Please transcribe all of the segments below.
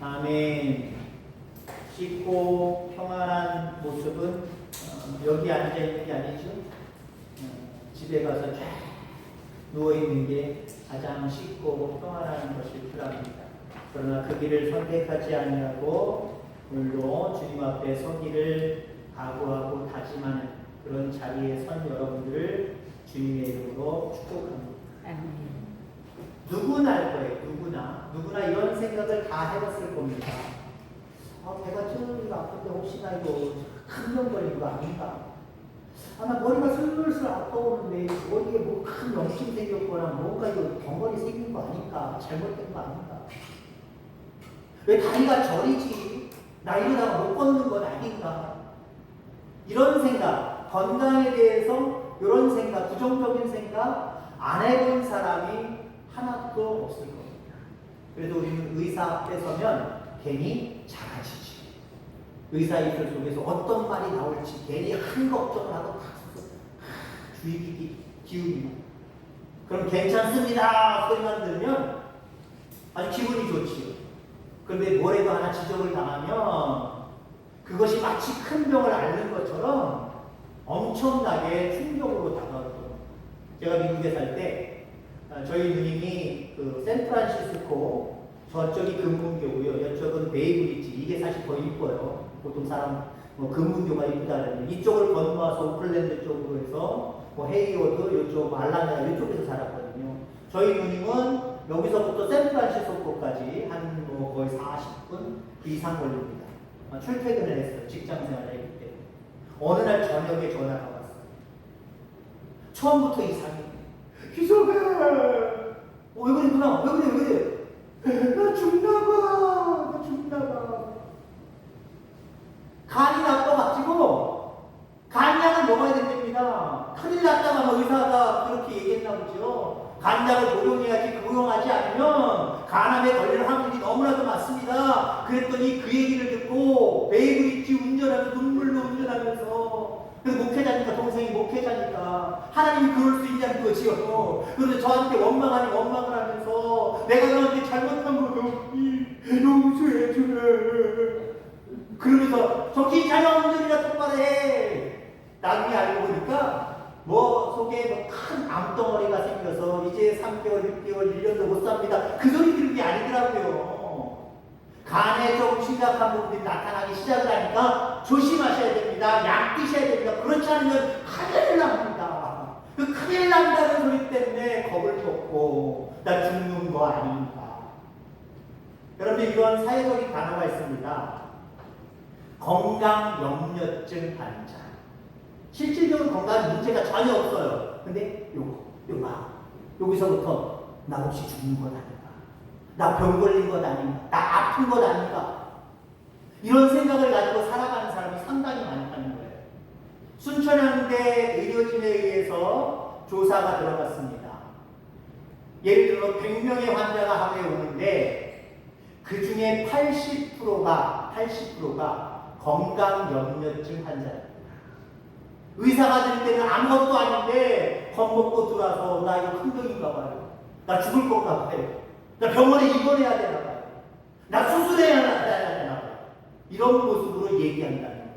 아멘. 쉽고 평안한 모습은 여기 앉아 있는 게 아니죠. 집에 가서 쫙 누워 있는 게 가장 쉽고 평안한 것일 줄 압니다. 그러나 그 길을 선택하지 아니하고 오늘도 주님 앞에 서기를 각오하고 다짐하는 그런 자리에 선 여러분들을 주님의 이름으로 축복합니다. 누구나 할 거예요. 누구나 이런 생각을 다 해봤을 겁니다. 배가 ጭ르르 아픈데 혹시나 이거 큰 병 걸린 거 아닌가? 나 머리가 슬슬 아파오는데 머리에 뭐 큰 염증 생겼거나 뭔가 이거 덩어리 생긴 거 아닌가? 잘못된 거 아닌가? 왜 다리가 저리지? 나 이러다가 못 걷는 건 아닌가? 이런 생각, 건강에 대해서 이런 생각, 부정적인 생각 안 해본 사람이 하나도 없을 겁니다. 그래도 우리는 의사 앞에 서면 괜히 작아지지. 의사 입술 속에서 어떤 말이 나올지 괜히 큰 걱정을 하고 주의 깊게 기울이고 그럼 괜찮습니다 소리만 들으면 아주 기분이 좋지요. 그런데 뭐래도 하나 지적을 당하면 그것이 마치 큰 병을 앓는 것처럼 엄청나게 충격으로 다가오고, 제가 미국에 살 때 저희 누님이 그 샌프란시스코, 저쪽이 금문교고요, 이쪽은 베이브리지, 이게 사실 더 이뻐요. 보통 사람 금문교가 이쁘다는, 이쪽을 건너와서 오클랜드 쪽으로 해서 헤이워드, 이쪽 알라나 이쪽에서 살았거든요. 저희 누님은 여기서부터 샌프란시스코까지 한 거의 40분 그 이상 걸립니다. 출퇴근을 했어요. 직장 생활을 했기 때문에. 어느 날 저녁에 전화가 왔어요. 처음부터 이상해. 기석아, 왜 그래 누나? 왜 그래? 나 죽나봐. 간이 나빠가지고 간약을 먹어야 된답니다. 큰일 났다가 의사가 그렇게 얘기했나 보죠. 간약을 복용해야지, 복용하지 않으면 간암에 걸릴 확률이 너무나도 많습니다. 그랬더니 그 얘기를 듣고 베이브리지 운전하면서 눈물로 운전하면서, 그래서 목회자니까, 동생이 목회자니까 하나님이 그럴 수 있냐는 거지요. 그래서 저한테 원망을 하면서 내가 너한테 잘못한 거 용서해주래. 그러면서 정신 차려, 운전이나 똑바로 해. 나중에 알고 보니까 속에 큰 암덩어리가 생겨서 이제 3개월, 6개월, 1년도 못 삽니다. 그 소리 들은 게 아니더라고요. 간에 좀 심각한 부분들이 나타나기 시작을 하니까 조심하셔야 됩니다. 약 드셔야 됩니다. 그렇지 않으면 큰일 납니다. 그 큰일 난다는 소리 때문에 겁을 먹고 나 죽는 거 아닌가. 여러분, 이런 사회적인 단어가 있습니다. 건강염려증 환자. 실질적으로 건강 문제가 전혀 없어요. 근데 여기서부터 나 혹시 죽는 것 아닌가? 나 병 걸린 것 아닌가? 나 아픈 것 아닌가? 이런 생각을 가지고 살아가는 사람이 상당히 많다는 거예요. 순천향대 의료진에 의해서 조사가 들어갔습니다. 예를 들어 100명의 환자가 하루에 오는데 그 중에 80%가 건강염려증 환자입니다. 의사가 될 때는 아무것도 아닌데 겁먹고 들어와서 나 이거 큰 병인가 봐요. 나 죽을 건가 봐요. 나 병원에 입원해야 되나 봐요. 나 수술해야 되나 봐요. 이런 모습으로 얘기한다는 거예요.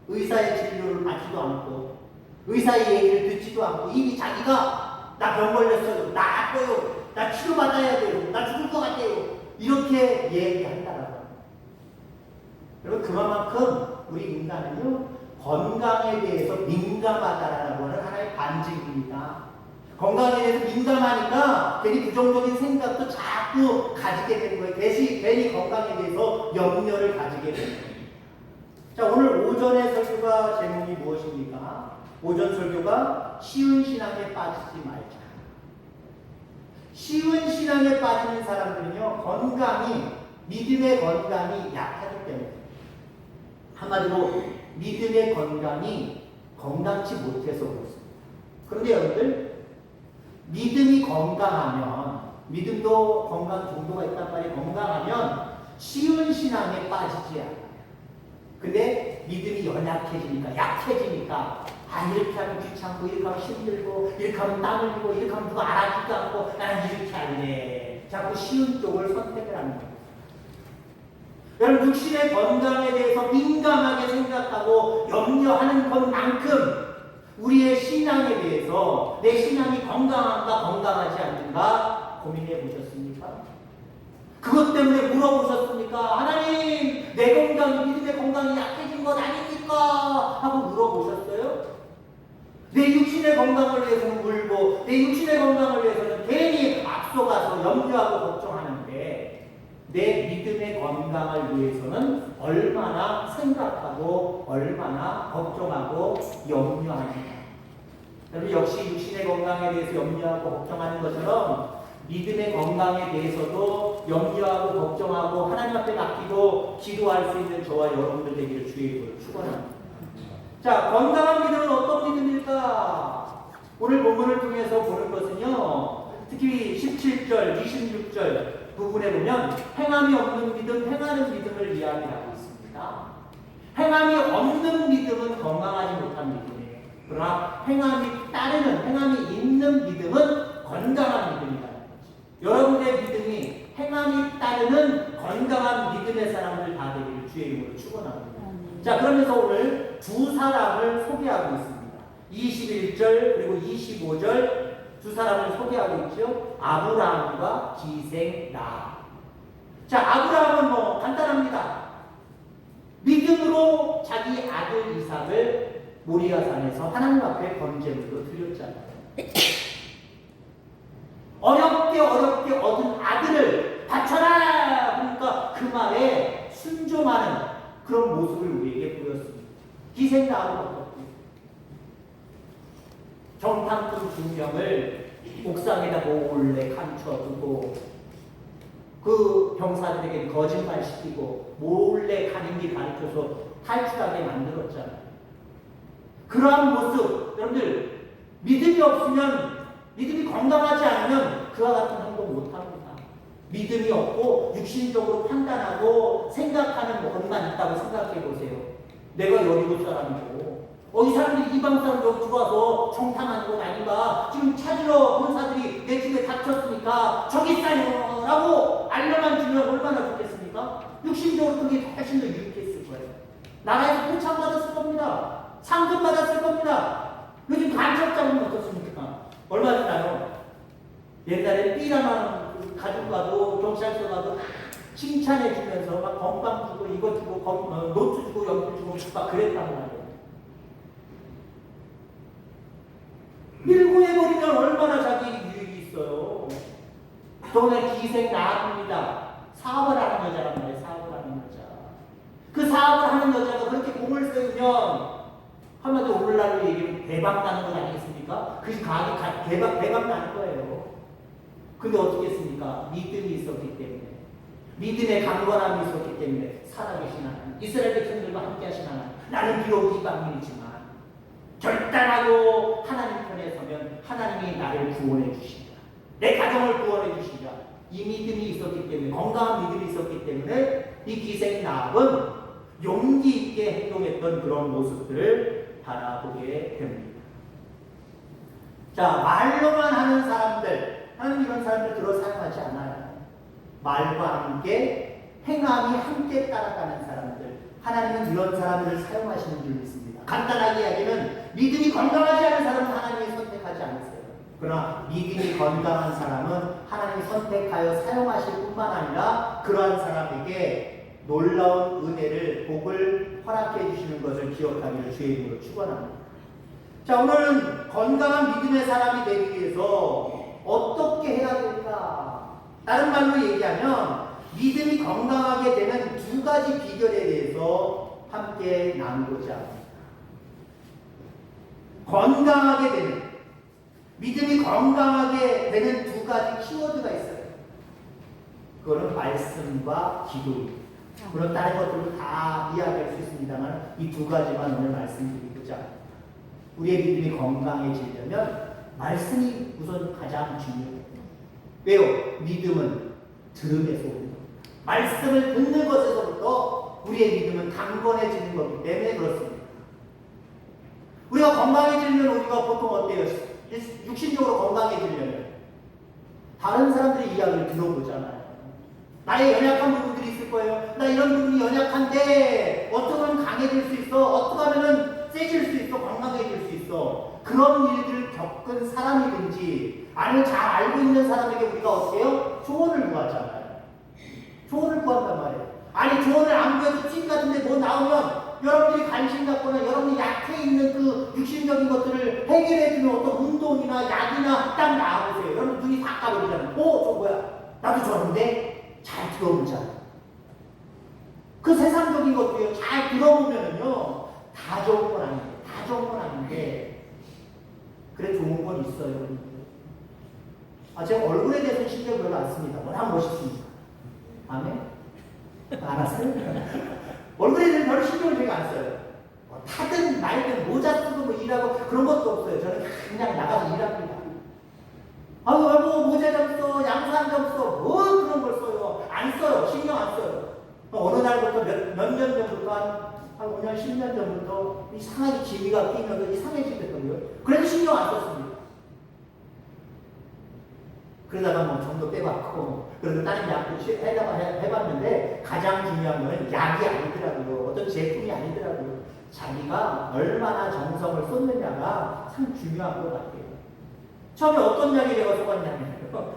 의사의 진료를 받지도 않고 의사의 얘기를 듣지도 않고 이미 자기가 나 병 걸렸어요. 나 아파요. 나 치료받아야 돼요. 나 죽을 것 같아요. 이렇게 얘기한다는 거예요. 여러분, 그만큼 우리 인간은요, 건강에 대해서 민감하다라는 것은 하나의 반증입니다. 건강에 대해서 민감하니까 괜히 부정적인 생각도 자꾸 가지게 되는 거예요. 괜히 건강에 대해서 염려를 가지게 되는 거예요. 자, 오늘 오전의 설교가 제목이 무엇입니까? 오전 설교가 쉬운 신앙에 빠지지 말자. 쉬운 신앙에 빠지는 사람들은요, 믿음의 건강이 약하기 때문에, 한마디로 믿음의 건강이 건강치 못해서 그렇습니다. 그런데 여러분들, 믿음이 건강하면, 믿음도 건강 정도가 있단 말이에요. 건강하면 쉬운 신앙에 빠지지 않아요. 근데 믿음이 약해지니까 이렇게 하면 귀찮고, 이렇게 하면 힘들고, 이렇게 하면 땀 흘리고, 이렇게 하면 누가 알아주지도 않고, '나는 이렇게 할래.' 자꾸 쉬운 쪽을 선택을 하는 거예요. 여러분 육신의 건강에 대해서 민감하게 생각하고 염려하는 것만큼 우리의 신앙에 대해서 내 신앙이 건강한가 건강하지 않는가 고민해 보셨습니까? 그것 때문에 물어보셨습니까? 하나님, 내 건강이, 믿음의 건강이 약해진 것 아닙니까? 하고 물어보셨어요? 내 육신의 건강을 위해서는 울고 내 육신의 건강을 위해서는 괜히 앞서가서 염려하고 걱정하는데 내 믿음의 건강을 위해서는 얼마나 생각하고 얼마나 걱정하고 염려하는가. 여러분 역시 육신의 건강에 대해서 염려하고 걱정하는 것처럼 믿음의 건강에 대해서도 염려하고 걱정하고 하나님 앞에 맡기고 기도할 수 있는 저와 여러분들 되기를 주의 이름으로 축원합니다. 자, 건강한 믿음은 어떤 믿음일까? 오늘 본문을 통해서 보는 것은요, 특히 17절, 26절 부분에 보면 행함이 없는 믿음, 행하는 믿음을 이야기하고 있습니다. 행함이 없는 믿음은 건강하지 못한 믿음이에요. 그러나 행함이 따르는, 행함이 있는 믿음은 건강한 믿음이다. 여러분의 믿음이 행함이 따르는 건강한 믿음의 사람들 다 되기를 주의 이름으로 축원합니다. 자, 그러면서 오늘 두 사람을 소개하고 있습니다. 21절 그리고 25절 두 사람을 소개하고 있죠. 아브라함과 기생 라. 자, 아브라함은 뭐 간단합니다. 믿음으로 자기 아들 이삭을 모리아산에서 하나님 앞에 번제물로 드렸잖아요. 어렵게 얻은 아들을 바쳐라! 그러니까 그 말에 순종하는 그런 모습을 우리에게 보였습니다. 희생 나하고 어떻고 정탐꾼 2명을 옥상에다 몰래 감춰두고 그 병사들에게 거짓말시키고 몰래 가는 길 가르쳐서 탈출하게 만들었잖아요. 그러한 모습, 여러분들 믿음이 없으면, 믿음이 건강하지 않으면 그와 같은 행동 못합니다. 믿음이 없고 육신적으로 판단하고 생각하는 것만 있다고 생각해 보세요. 내가 여리고 사람이고 이 사람들이 이방 사람들 들어와서 정탐하는 건 아닌가? 지금 찾으러 군사들이 내 집에 닥쳤으니까 저기 있어요 라고 알려만 주면 얼마나 좋겠습니까? 육신적으로 그게 훨씬 더 유익했을 거예요. 나라에서 표창 받았을 겁니다. 상금 받았을 겁니다. 요즘 간첩장은 어떻습니까? 얼마 전에 옛날에 삐라만 가지고 가도 경찰서 가도 칭찬해 주면서 막 건빵 주고 이거 주고 노트 주고 연필 주고 막 그랬단 말이에요. 밀고 해버리면 얼마나 자기 유익이 있어요. 동네 기생 나합니다. 사업을 하는 여자란 말이에요. 사업을 하는 여자. 그 사업을 하는 여자가 그렇게 공을 세우면 한마디로 오늘날로 얘기하면 대박 나는 건 아니겠습니까? 그 가게 대박 나는 거예요. 근데 어떻게 했습니까? 믿음이 있었기 때문에, 믿음의 강건함이 있었기 때문에 살아계신 하나님, 이스라엘 백성들과 함께 하신 하나님, 나는 비록 이방인이지만 결단하고 하나님 편에 서면 하나님이 나를 구원해 주시리라. 내 가정을 구원해 주시리라. 이 믿음이 있었기 때문에, 건강한 믿음이 있었기 때문에 이 기생 나합은 용기 있게 행동했던 그런 모습들을 바라보게 됩니다. 자, 말로만 하는 사람들, 하나님 이런 사람들 들어 사용하지 않아요. 말과 함께 행함이 함께 따라가는 사람들, 하나님은 이런 사람들을 사용하시는 줄 믿습니다. 간단하게 이야기하면 믿음이 건강하지 않은 사람은 하나님이 선택하지 않으세요. 그러나 믿음이 건강한 사람은 하나님이 선택하여 사용하실 뿐만 아니라 그러한 사람에게 놀라운 은혜를, 복을 허락해 주시는 것을 기억하기를 주의 이름으로 축원합니다. 자, 오늘은 건강한 믿음의 사람이 되기 위해서 어떻게 해야 될까? 다른 말로 얘기하면 믿음이 건강하게 되는 두 가지 비결에 대해서 함께 나누고자 합니다. 건강하게 되는, 믿음이 건강하게 되는 두 가지 키워드가 있어요. 그거는 말씀과 기도입니다. 물론 다른 것들도 다 이야기할 수 있습니다만 이 두 가지만 오늘 말씀드리고자 합니다. 우리의 믿음이 건강해지려면 말씀이 우선 가장 중요해요. 왜요? 믿음은 들음에서 오는 겁니다. 말씀을 듣는 것에서부터 우리의 믿음은 강건해지는 거기 때문에 그렇습니다. 우리가 건강해지려면 우리가 보통 어때요? 육신적으로 건강해지려면 다른 사람들의 이야기를 들어보잖아요. 나의 연약한 부분들이 있을 거예요. 나 이런 부분이 나에게 어떻게 하면 강해질 수 있어? 어떻게 하면 세질 수 있어? 건강해질 수 있어? 그런 일들을 겪은 사람이든지 아니면 잘 알고 있는 사람에게 우리가 어떻게 해요? 조언을 구하잖아요. 조언을 구한단 말이에요. 아니 조언을 안 구해도 찜 같은데 뭐 나오면 여러분들이 관심 갖거나 여러분이 약해 있는 그 육신적인 것들을 해결해주는 어떤 운동이나 약이나 딱 나와보세요. 여러분 눈이 다 까버리잖아요. 저 뭐야? 나도 저런데 잘 들어보자. 그 세상적인 것도요. 잘 들어보면은요. 다 좋은 건 아닌데, 다 좋은 건 아닌데 그래 좋은 건 있어요. 여러분들. 제가 얼굴에 대해서는 신경 별로 안 씁니다. 워낙 멋있습니다. 아멘? 알았어요? 얼굴에 대해서 별로 신경을 제가 안 써요. 타든 말든 모자 쓰고 뭐 일하고 그런 것도 없어요. 저는 그냥 나가서 일합니다. 뭐 모자 좀 써, 양산 좀 써, 뭐 그런 걸 써요. 안 써요. 신경 안 써요. 어느 날부터 몇 년 전부터 한 5년, 10년 전부터 이상하게 기미가 끼면서 이상해지더라고요. 그래도 신경 안 썼습니다. 그러다가 뭐 정도 빼봤고, 그래도 다른 약도 해봤는데, 가장 중요한 거는 약이 아니더라고요. 어떤 제품이 아니더라고요. 자기가 얼마나 정성을 쏟느냐가 참 중요한 것 같아요. 처음에 어떤 약이 내가 속았냐면,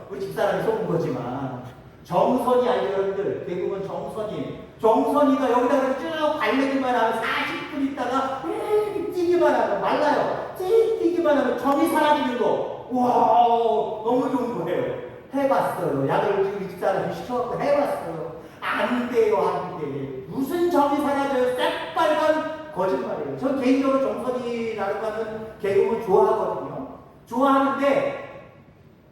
우리 집사람이 속은 거지만, 정선이 아니에요, 여러분들. 대부분 정선이가 여기다가 쭉 발레기만 하면 40분 있다가 뛰기만 하면 말라요. 뛰기만 하면 정이 사라지는 거. 와, 너무 좋은 거예요. 해봤어요. 약을 지금 집사람이 시켜갖고 해봤어요. 안 돼요, 안 돼. 무슨 정이 사라져요? 새빨간 거짓말이에요. 전 개인적으로 정선이라는 거는 개그맨 좋아하거든요. 좋아하는데,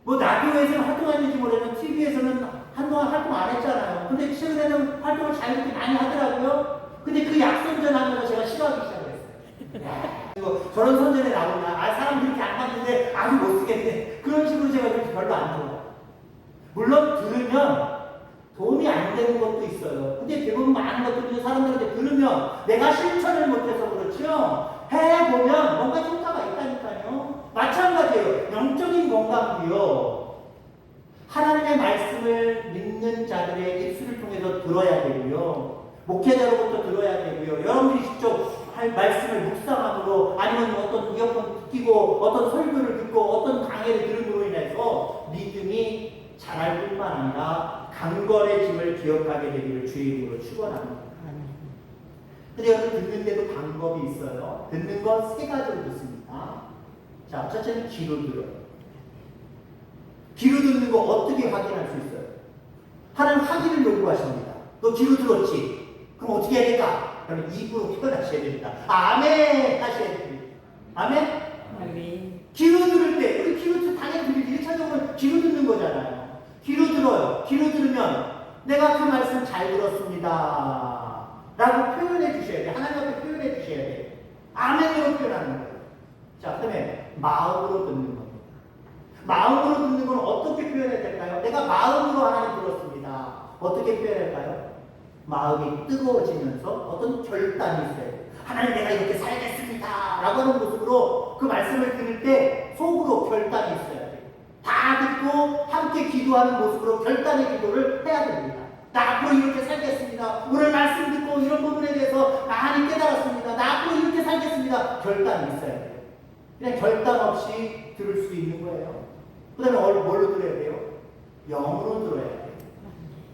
뭐 라디오에서는 활동했는지 모르겠지만 TV에서는 한동안 활동 안 했잖아요. 근데 최근에는 활동을 자유롭게 많이 하더라고요. 근데 그 약선전하는 거 제가 싫어하기 시작했어요. 저런 선전에 나오냐? 사람 그렇게 안 봤는데 아주 못 쓰겠네. 그런 식으로 제가 그렇게 별로 안 좋아해요. 물론 들으면 도움이 안 되는 것도 있어요. 근데 대부분 많은 것들은 사람들한테 들으면 내가 실천을 못해서 그렇죠. 해보면 뭔가 효과가 있다니까요. 마찬가지예요. 영적인 건강도요. 하나님의 말씀을 믿는 자들의 입술을 통해서 들어야 되고요. 목회자로부터 들어야 되고요. 여러분들이 직접 말씀을 묵상함으로 아니면 어떤 이어폰 끼고 어떤 설교를 듣고 어떤 강의를 들음으로 인해서 믿음이 자랄 뿐만 아니라 강건해짐을 기억하게 되기를 주의 이름으로 축원합니다. 근데 여러분 듣는데도 방법이 있어요. 듣는 건 세 가지로 듣습니다. 자, 첫째는 귀로 들어요. 귀로 듣는 거 어떻게 확인할 수 있어요? 하나님 확인을 요구하십니다. 너 귀로 들었지? 그럼 어떻게 해야 될까? 그러면 입으로 표현하셔야 됩니다. 아멘 하셔야 됩니다. 아멘? 아멘. 귀로 들을 때, 우리 귀로 당연히 우리 1차적으로 귀로 듣는 거잖아요. 귀로 들어요. 귀로 들으면 내가 그 말씀 잘 들었습니다. 라고 표현해 주셔야 돼요. 하나님 앞에 표현해 주셔야 돼요. 아멘으로 표현하는 거예요. 자, 그 다음에 마음으로 듣는 겁니다. 마음으로 듣는 건 어떻게 표현해야 될까요? 내가 마음으로 하나님 들었습니다. 어떻게 표현할까요? 마음이 뜨거워지면서 어떤 결단이 있어요. 하나님 내가 이렇게 살겠습니다. 라고 하는 모습으로 그 말씀을 들을 때 속으로 결단이 있어야 돼요. 다 듣고 함께 기도하는 모습으로 결단의 기도를 해야 됩니다. 나 앞으로 이렇게 살겠습니다. 오늘 말씀 듣고 이런 부분에 대해서 많이 깨달았습니다. 나 앞으로 이렇게 살겠습니다. 결단이 있어야 돼요. 그냥 결단 없이 들을 수 있는 거예요. 그 다음에 뭘로 들어야 돼요? 영으로 들어야 돼요.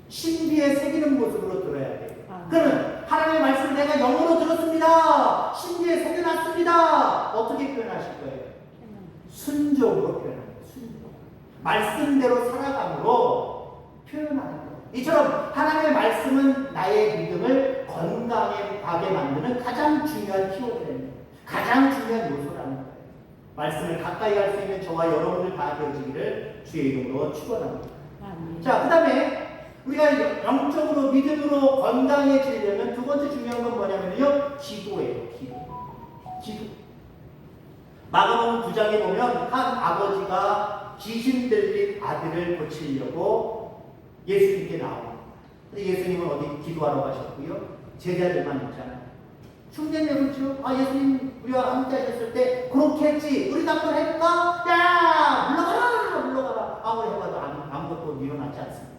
신비에 새기는 모습으로 들어야 돼요. 그러면 하나님의 말씀을 내가 영으로 들었습니다. 신비에 새겨놨습니다. 어떻게 표현하실 거예요? 순종으로 표현합니다. 순종. 말씀대로 살아감으로 표현하는 거예요. 이처럼 하나님의 말씀은 나의 믿음을 건강하게 만드는 가장 중요한 키워드입니다. 가장 중요한 요소라는 거예요. 말씀을 가까이 할 수 있는 저와 여러분들 다 되어지기를 주의 이름으로 축원합니다. 자, 그 다음에 우리가 영적으로 믿음으로 건강해지려면 두 번째 중요한 건 뭐냐면요, 기도예요. 기도. 마가복음 9장에 보면 한 아버지가 귀신 들린 아들을 고치려고 예수님께 나옵니다. 근데 예수님은 어디 기도하러 가셨고요, 제자들만 있잖아요. 충전해 그렇죠? 예수님 우리와 함께 하셨을 때 그렇게 했지. 우리도 한번 해볼까? 야! 물러가라! 아무리 해봐도 아무것도 일어나지 않습니다.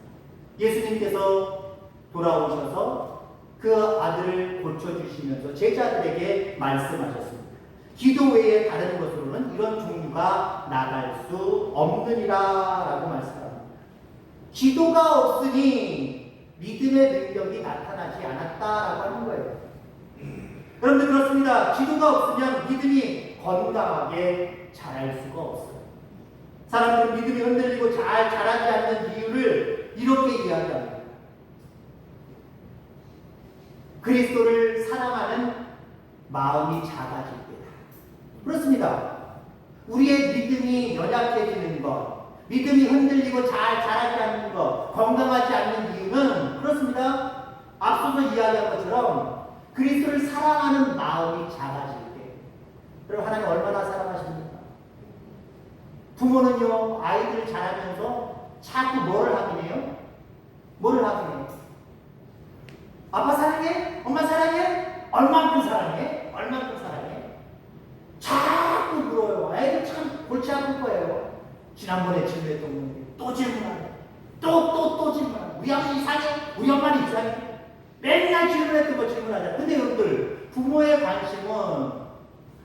예수님께서 돌아오셔서 그 아들을 고쳐주시면서 제자들에게 말씀하셨습니다. 기도 외에 다른 것으로는 이런 종류가 나갈 수 없느니라 라고 말씀합니다. 기도가 없으니 믿음의 능력이 나타나지 않았다라고 하는 거예요. 여러분들 그렇습니다. 기도가 없으면 믿음이 건강하게 자랄 수가 없어요. 사람들은 믿음이 흔들리고 잘 자라지 않는 이유를 이렇게 이야기합니다. 그리스도를 사랑하는 마음이 작아질 때다. 그렇습니다. 우리의 믿음이 연약해지는 것, 믿음이 흔들리고 잘 자라지 않는 것, 건강하지 않는 이유는 그렇습니다. 앞서서 이야기한 것처럼 그리스도를 사랑하는 마음이 작아질 때. 그럼 하나님 얼마나 사랑하십니까? 부모는요, 아이들 자라면서 자꾸 뭐를 하긴 해요? 뭐를 하긴 해요? 아빠 사랑해? 엄마 사랑해? 얼만큼 사랑해? 얼만큼 사랑해? 자꾸 물어요. 아이들 참 골치 아플 거예요. 지난번에 질문했던 건데 또 질문하네. 또 질문하네. 우리 아버지 이상해? 우리 엄마는 이상해? 맨날 질문했던 거 질문하잖아요. 근데 여러분들 부모의 관심은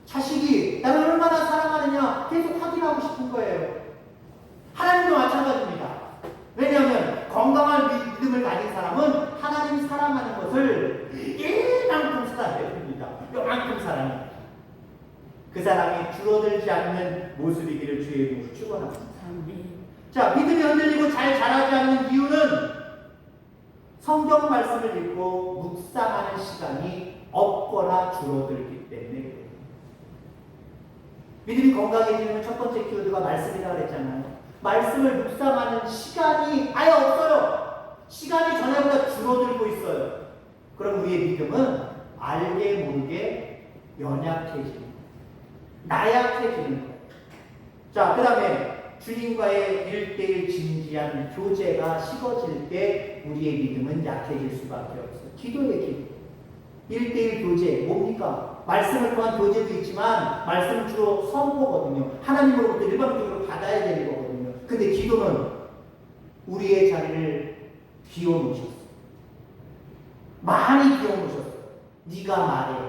자식이 나를 얼마나 사랑하느냐 계속 확인하고 싶은 거예요. 하나님도 마찬가지입니다. 왜냐하면 건강한 믿음을 가진 사람은 하나님 사랑하는 것을 이만큼 사랑합니다. 이만큼 사랑합니다. 그 사랑이 줄어들지 않는 모습이기를 주의 이름으로 축원합니다. 자, 믿음이 흔들리고 잘 자라지 않는 이유는 성경 말씀을 읽고 묵상하는 시간이 없거나 줄어들기 때문에 그래요. 믿음이 건강해지는 첫 번째 키워드가 말씀이라고 그랬잖아요. 말씀을 묵상하는 시간이 아예 없어요. 시간이 전에보다 줄어들고 있어요. 그럼 우리의 믿음은 알게 모르게 연약해지는 거예요. 나약해지는 거예요. 자, 그 다음에 주님과의 1:1 진지한 교제가 식어질 때 우리의 믿음은 약해질 수밖에 없어요. 기도의 기도. 1:1 교제 뭡니까? 말씀을 통한 교제도 있지만 말씀은 주로 선포거든요. 하나님으로부터 일방적으로 받아야 되는 거거든요. 근데 기도는 우리의 자리를 비워놓으셨어요. 많이 비워놓으셨어요. 네가 말해,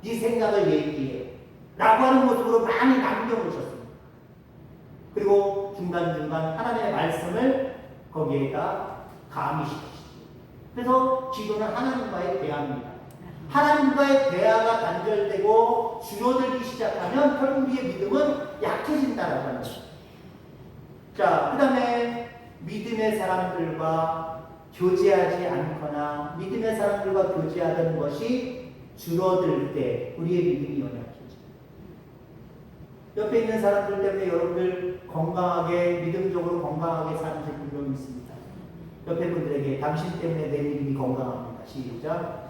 네 생각을 얘기해 라고 하는 모습으로 많이 남겨놓으셨습니다. 그리고 중간중간 하나님의 말씀을 거기에다 가미시키시죠. 그래서 기도는 하나님과의 대화입니다. 하나님과의 대화가 단절되고 줄어들기 시작하면 결국 우리의 믿음은 약해진다라고 하는 거죠. 자, 그 다음에 믿음의 사람들과 교제하지 않거나 믿음의 사람들과 교제하던 것이 줄어들 때 우리의 믿음이 연약해져요. 옆에 있는 사람들 때문에 여러분들 건강하게 믿음적으로 건강하게 사는 분들이 있습니다. 옆에 분들에게 당신 때문에 내 믿음이 건강합니다. 시작.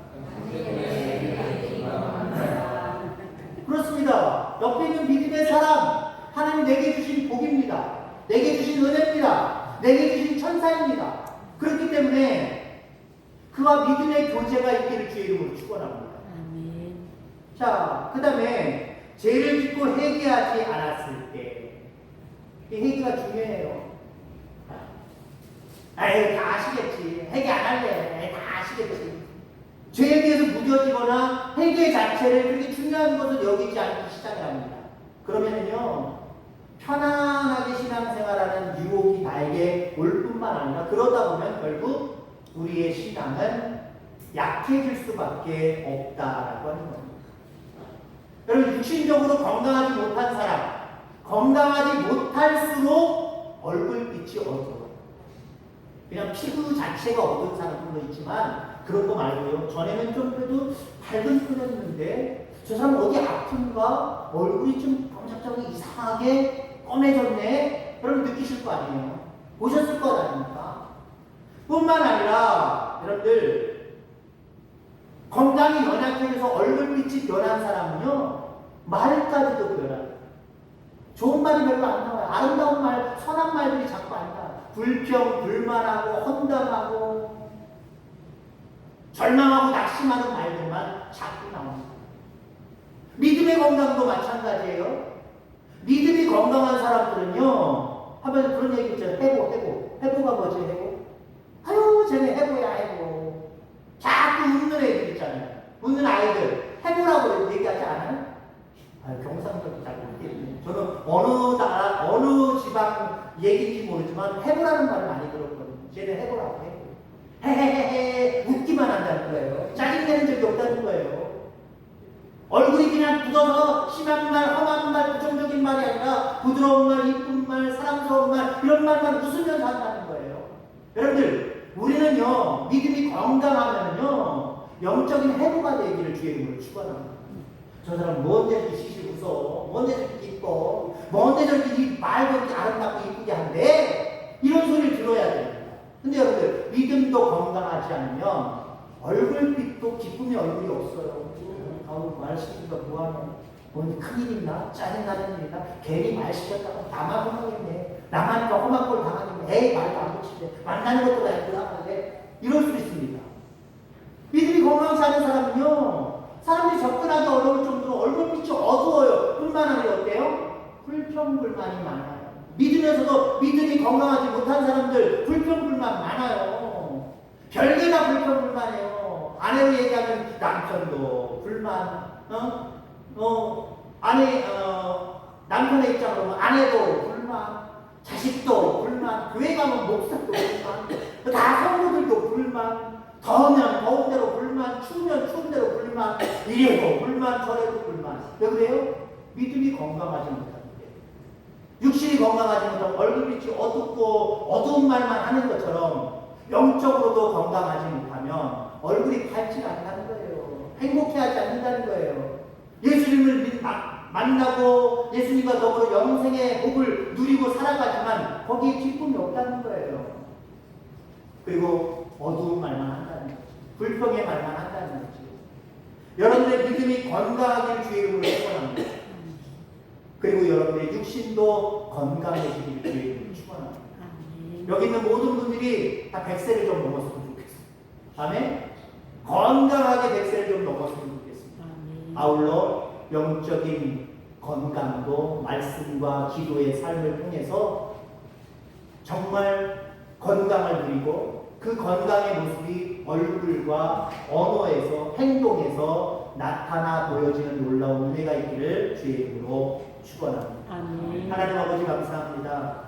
그렇습니다. 옆에 있는 믿음의 사람, 하나님 내게 주신 복입니다. 내게 주신 은혜입니다. 내게 주신 천사입니다. 그렇기 때문에 그와 믿음의 교제가 있기를 주의 이름으로 축원합니다. 자, 그 다음에 죄를 짓고 회개하지 않았을 때, 이 회개가 중요해요. 에이, 다 아시겠지. 회개 안 할래. 에이, 다 아시겠지. 죄에 대해서 무뎌지거나 회개 자체를 그렇게 중요한 것을 여기지 않기 시작합니다. 그러면은요, 편안하게 신앙생활하는 유혹이 나에게 올 뿐만 아니라 그러다 보면 결국 우리의 신앙은 약해질 수밖에 없다라고 하는 겁니다. 여러분, 육신적으로 건강하지 못한 사람, 건강하지 못할수록 얼굴빛이 어두워요. 그냥 피부 자체가 어두운 사람도 있지만 그런 거 말고요. 전에는 좀 그래도 밝은 편이었는데 저 사람 어디 아픈가? 얼굴이 좀 범접적으로 이상하게 검해졌네? 여러분 느끼실 거 아니에요? 보셨을 거 아닙니까? 뿐만 아니라 여러분들 건강이 연약해져서 얼굴빛이 변한 사람은요 말까지도 변해요. 좋은 말이 별로 안 나와요. 아름다운 말, 선한 말들이 자꾸 안 나와요. 불평, 불만하고 헌담하고 절망하고 낙심하는 말들만 자꾸 나옵니다. 믿음의 건강도 마찬가지예요. 믿음이 건강한 사람들은요 하면 그런 얘기 있잖아요. 해보가 뭐지? 해보? 아유 쟤네 해보야 해보. 자꾸 웃는 애들 있잖아요. 웃는 아이들 해보라고 얘기하지 않아요? 경상도도 잘 모르겠네요. 저는 어느 나라, 어느 지방 얘기인지 모르지만 해보라는 말을 많이 들었거든요. 쟤는 해보라고 해. 헤헤헤헤 웃기만 한다는 거예요. 짜증내는 적이 없다는 거예요. 얼굴이 그냥 굳어서 심한 말, 험한 말, 부정적인 말이 아니라 부드러운 말, 이쁜 말, 사랑스러운 말 이런 말만 웃으면서 한다는 거예요. 여러분들 우리는요 믿음이 건강하면요 영적인 회복가 되기를 주의 이름으로 축원합니다. 저 사람 뭔데 저렇게 시시 웃어? 뭔데 저렇게 기뻐? 뭔데 저렇게 말도 이렇게 아름답고 이쁘게 한데? 이런 소리를 들어야 됩니다. 근데 여러분들 믿음도 건강하지 않으면 얼굴빛도 기쁨의 얼굴이 없어요. 말 시키니까 뭐하네? 뭔 큰일 있나? 짜증나는 일 있나? 괜히 말 시켰다가 나만 혼나겠네. 나만 험한 걸 당하겠네. 에이 말도 안 붙이네. 만나는 것도 날 불안하네. 이럴 수 있습니다. 믿음이 건강치 않은 사람은요 사람들이 접근하기 어려울 정도로 얼굴빛이 어두워요. 뿐만 아니라 어때요? 불평불만이 많아요. 믿음에서도 믿음이 건강하지 못한 사람들 불평불만 많아요. 별개가 불평불만해요. 아내로 얘기하면 남편도 불만, 남편의 입장으로 보면 아내도 불만, 자식도 불만, 교회 가면 목사도 불만, 다 성도들도 불만, 더우면 더운 대로 불만, 추우면 추운 대로 불만, 이래도 불만, 저래도 불만. 왜 그래요? 믿음이 건강하지 못하는데. 육신이 건강하지 못하고 얼굴빛이 어둡고 어두운 말만 하는 것처럼 영적으로도 건강하지 못하면 얼굴이 밝지 않다는 거예요. 행복해하지 않는다는 거예요. 예수님을 만나고 예수님과 더불어 영생의 복을 누리고 살아가지만 거기에 기쁨이 없다는 거예요. 그리고 어두운 말만 한다는 거죠. 불평의 말만 한다는 거죠. 여러분의 믿음이 건강하길 주의 이름으로 축원합니다. 그리고 여러분의 육신도 건강해지길 주의 이름으로 축원합니다. 여기 있는 모든 분들이 다 100세를 좀 넘었으면 좋겠어요. 아멘? 건강하게 100세를 좀 넘었으면 좋겠습니다. 아울러 영적인 건강도 말씀과 기도의 삶을 통해서 정말 건강을 누리고 그 건강의 모습이 얼굴과 언어에서 행동에서 나타나 보여지는 놀라운 은혜가 있기를 주의 이름으로 축원합니다. 하나님 아버지 감사합니다.